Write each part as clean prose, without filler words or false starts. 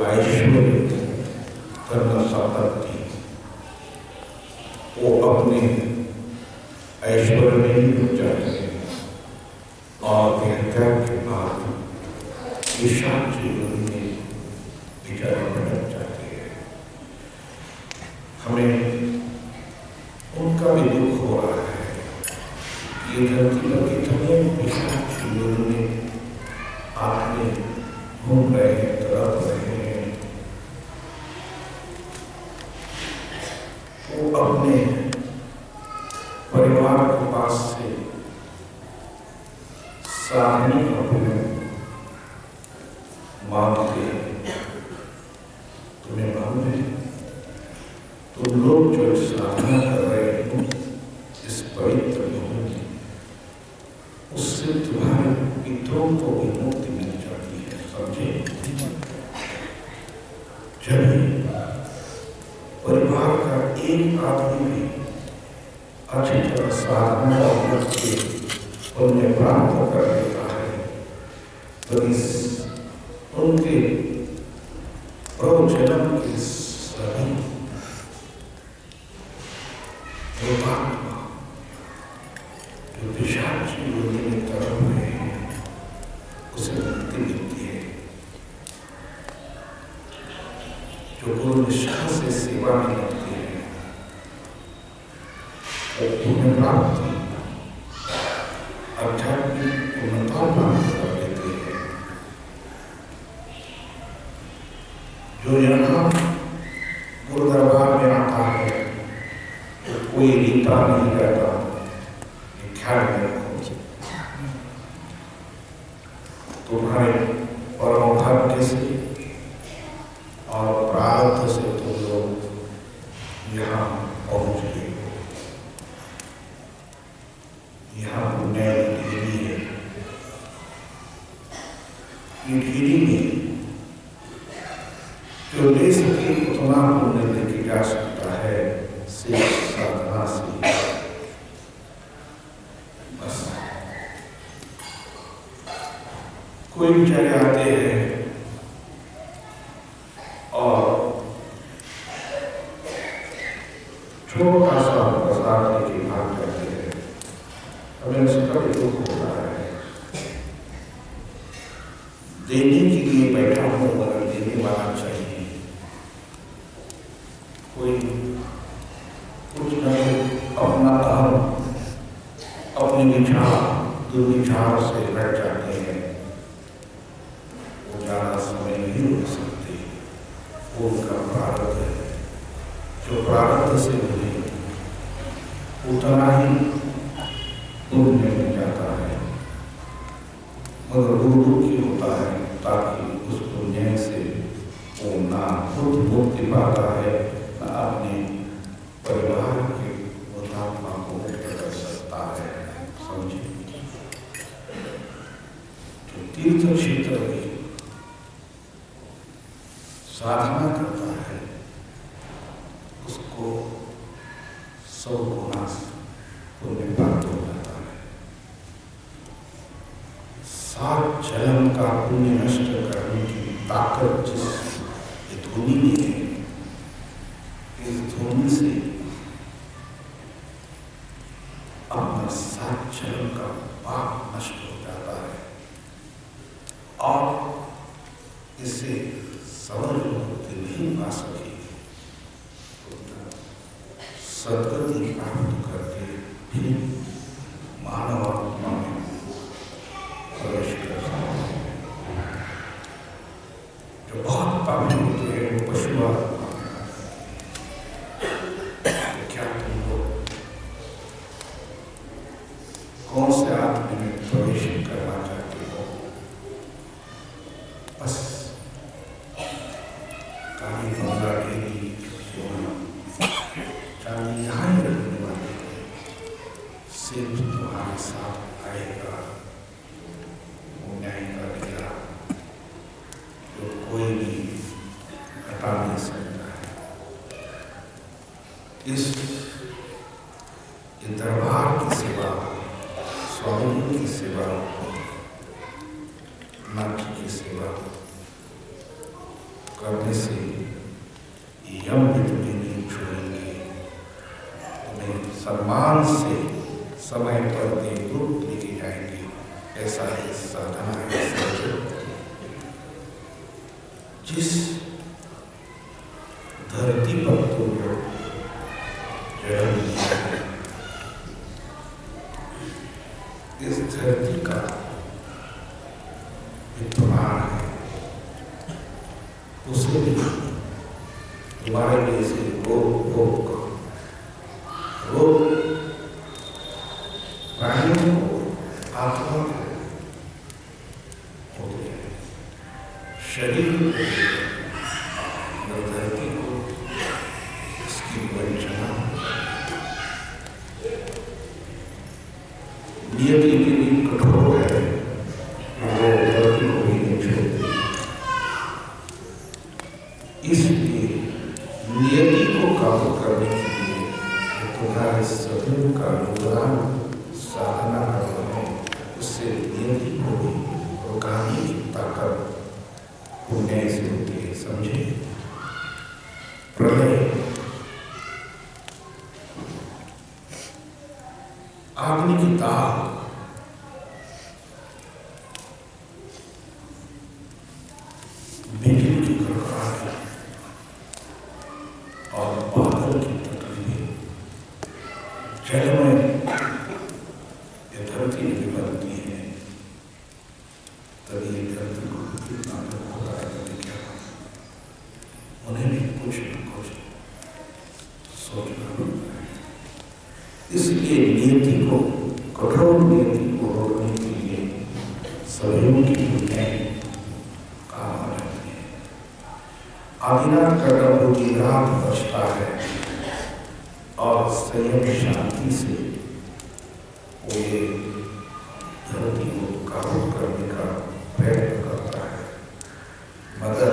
ऐश्वर्य धन संपत्ति वो अपने ऐश्वर्य में ही डूब जाते हैं और देहत्याग के बाद ईशान जीवन में बेचारे भटक जाते हैं। हमें उनका भी दुख हो रहा है। ये धरती पर कितने ईशान जीवन में आपने घूम रहे हैं, तड़प रहे हैं। वो अपने परिवार के पास से साधने अपने मांगते तुम्हें मालूम है तुम लोग जो साधना कर रहे हो इस पवित्र भूमि में, उससे तुम्हारे पितरों को भी मुक्ति मिल जाती है। समझे? जब परिवार का एक आदमी भी अच्छी तरह साधना करके पुण्य प्राप्त कर लेता है तो इस उनके प्रवचन के सभी जो पिशाच योनि में तरफ हुए हैं उसे मुक्ति मिलती है। जो गुरु निष्ठा से सेवा में लगती है पुण्य प्राप्ति आध्यात्मिक पूर्णता प्राप्त कर लेते हैं। जो यहाँ गुरु दरबार में आता है तो कोई रीता नहीं रहता, ख्याल में रखो। तुम्हारे परम भाग्य से और प्रारब्ध से तुम लोग यहाँ पहुँच गए। यहाँ पुण्य ढीली है। ये ढीली में जो ले सके उतना पुण्य लेके जा सकता है सिर्फ साधना से। बस कोई बेचारे आते हैं और छोटा सा प्रसाद लेके भाग जाते हैं। हमें उसका भी दुख हो रहा है। देने के लिए बैठा हूं मगर देने वाला चाहिए। कोई कुछ न कुछ अपना अहम अपने विचार दुर्विचार से बैठ जाते हैं। वो ज्यादा समय नहीं हो सकते। वो उनका प्रारब्ध है। जो प्रारब्ध से मिले उतना ही पुण्य मिल जाता है मगर वो दुखी होता है ताकि उस पुण्य से वो ना खुद मुक्ति पाता है ना अपने परिवार के मुतात्मा को कर सकता है। समझे? जो तीर्थ क्षेत्र में साधना करता है उसको 100 गुना पुण्य प्राप्त हो जाता है। सात जन्म का पुण्य नष्ट करने की ताकत जिस धूमि में है, इस धूमि से अपना 7 जन्म का पाप नष्ट हो जाता है और इसे सवल मुक्ति नहीं पा सके सदगति प्राप्त करके फिर मानव आत्मा में प्रवेश कर सकते हैं। जो बहुत पापी होते हैं वो पशु आत्मा में तो क्या तुम लोग कौन से आत्मा में प्रवेश करना चाहते हो? बस काली गंगा डेरी सोना चांदी यहाँ ही रखने वाले सिर्फ तुम्हारे साथ आएगा वो न्याय का दिया जो कोई भी हटा नहीं सकता है। इस दरबार की सेवा, स्वामी की सेवा, नाट्य की सेवा करने से यम भी तुम्हें नहीं छोड़ेंगे, तुम्हें सम्मान से समय पर देवदूत लेके जाएंगे। ऐसा ही साधना है। जिस धरती पर तुम जन्म लिया है, इस धरती का विद्यमान है, उसे भी तुम्हारे लिए से रोक प्राणियों को, आत्मा को हो गया, शरीर को, धरती को इसकी वंचना, नियति के लिए कठोर है, वो धरती को भी नहीं छोड़ती। इसलिए नियति को काबू करने के लिए तुम्हारे सदगुरु का अनुग्रह साधना करना है। उससे नियति को भी रुकाने की ताकत पुण्य से होती है। समझे? प्रलय अग्नि की ताप, बिजली की कड़कड़ाहट और बादल की तकलीफें, जल में ये धरती नहीं बनती है, तभी ये धरती को कितना दुख होता है। क्या उन्हें भी कुछ न कुछ सोचना पड़ता है। इसलिए नियति को, कठोर नियति को रोकने के लिए सहयोग की भूमिकाएं काम रहती है। आदिनाथ का प्रभु रात बचता है और संयम शांति से वो ये धरती को काबू करने का प्रयत्न करता है। मगर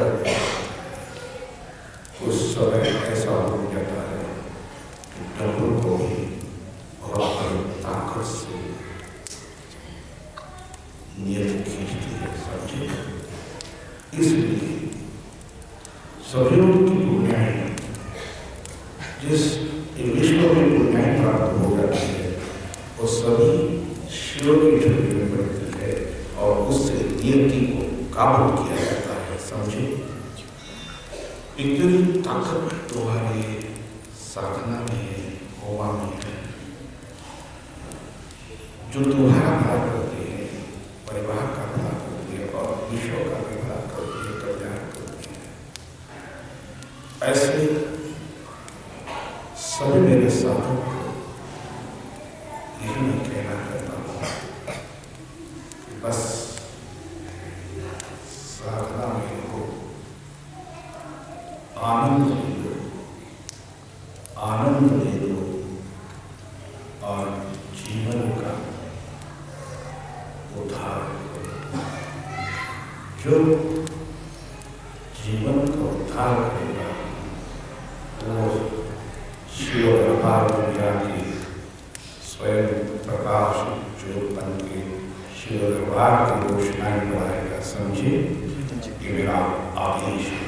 उस समय ऐसा हो जाता है कि डबरू को भी बहुत बड़ी ताकत से नियत खींचती है। समझे? इसलिए सहयोग की पुण्याई, जिस विश्व में पुण्याई प्राप्त हो जाती है, वो सभी शिव की झोली में पड़ती है और उससे नियति को काबू किया जाता है। समझे? इतनी ताकत तुम्हारे साधना में है, होमा में है, जो तुम्हारा भला करती है, परिवार का भला करती है और विश्व का भी भला करती है, कल्याण करती है। ऐसे सभी मेरे साथों को यही मैं कहना चाहता हूँ कि बस साधना में हो, आनंद ले लो, आनंद ले लो और जीवन का उद्धार करो। जो जीवन का उद्धार करेगा वो शिव अवतार दुनिया की स्वयं प्रकाश ज्योत बन के शिव अवतार की रोशनाई बढ़ाएगा। समझे? ये मेरा आदेश है।